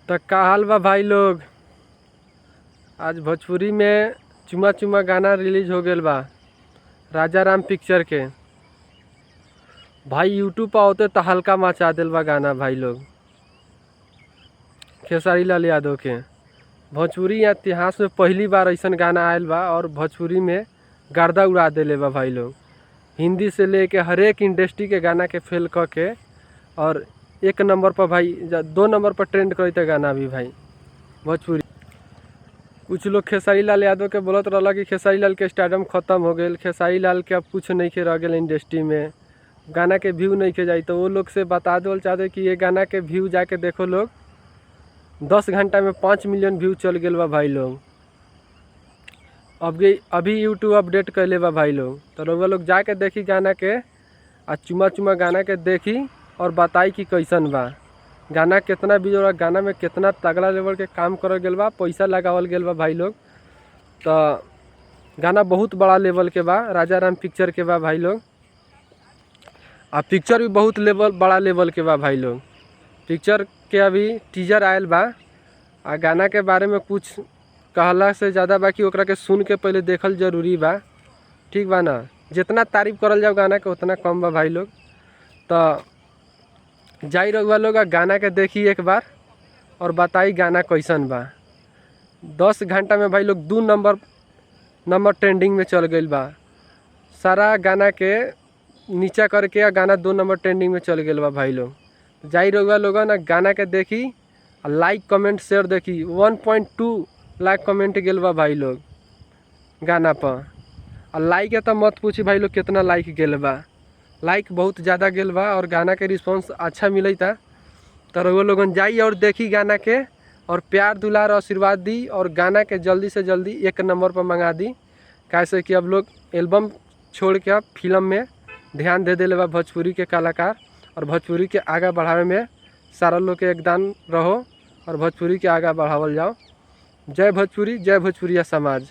तो का हाल बा भाई लोग। आज भोजपुरी में चुमा चुमा गाना रिलीज हो गया बा राजा राम पिक्चर के। भाई यूट्यूब पर होते तो हल्का मचा दिल बा गाना भाई लोग। खेसारी लाल यादव के भोजपुरी इतिहास में पहली बार ऐसा गाना आयल बा और भोजपुरी में गर्दा उड़ा दिले बा भाई लोग। हिंदी से लेके हर एक इंडस्ट्री के गाना के फेल क के और एक नंबर पर भाई 2 नंबर पर ट्रेंड करते गाना भी भाई भोजपुरी। कुछ लोग खेसारी लाल यादव के बोलत रहा कि खेसारी लाल के स्टारडम खत्म हो गए, खेसारी लाल के अब कुछ नहीं के रह गए इंडस्ट्री में, गाना के व्यू नहीं के जाई। तो वो लोग से बता दो चाहते कि ये गाना के व्यू जाके देखो लोग 10 घंटा में 5 मिलियन व्यू चल गए बा भाई लोग। अभी यूट्यूब अपडेट कैले बा भाई लोग। तो वो लोग जाके देखी गाना के आ चुमा चुमा गाना के देखी और बताई कि कैसन बा गाना, कितना भी और गाना में कितना तगड़ा लेवल के काम करल गेल बा, पैसा लगावल गेल बा भाई लोग। तो गाना बहुत बड़ा लेवल के बा, राजा राम पिक्चर के बा भाई लोग। आ पिक्चर भी बहुत बड़ा लेवल के बा भाई लोग। पिक्चर के अभी टीजर आयल बा आ गाना के बारे में कुछ कहला से ज़्यादा बा कि ओकरा के सुन के पहले देखल जरूरी बा, ठीक बा ना। जितना तारीफ करल जाओ गाना के उतना कम बा भाई लोग। तो जाई रहुआ लोग गाना के देखी एक बार और बताई गाना कैसन बा। 10 घंटा में भाई लोग 2 नंबर ट्रेंडिंग में चल गई बा। सारा गाना के नीचा करके गाना 2 नंबर ट्रेंडिंग में चल गया बा भाई लोग। जाई रहुआ लोग ना गाना के देखी, लाइक कमेंट शेयर देखी। 1.2 लाख कमेंट गेल बा भाई लोग गाना पर। लाइक है तो मत पूछी भाई लोग कितना लाइक गेल बा, लाइक बहुत ज़्यादा गेल बा और गाना के रिस्पांस अच्छा मिलता। तो वो लोगन जाई और देखी गाना के और प्यार दुलार आशीर्वाद दी और गाना के जल्दी से जल्दी 1 नंबर पर मंगा दी। कैसे कि अब लोग एल्बम छोड़ के अब फिल्म में ध्यान दे दिले बा भोजपुरी के कलाकार, और भोजपुरी के आगे बढ़ावे में सारा लोग के योगदान रहो और भोजपुरी के आगे बढ़ावल जाओ। जय भोजपुरी, जय भोजपुरिया समाज।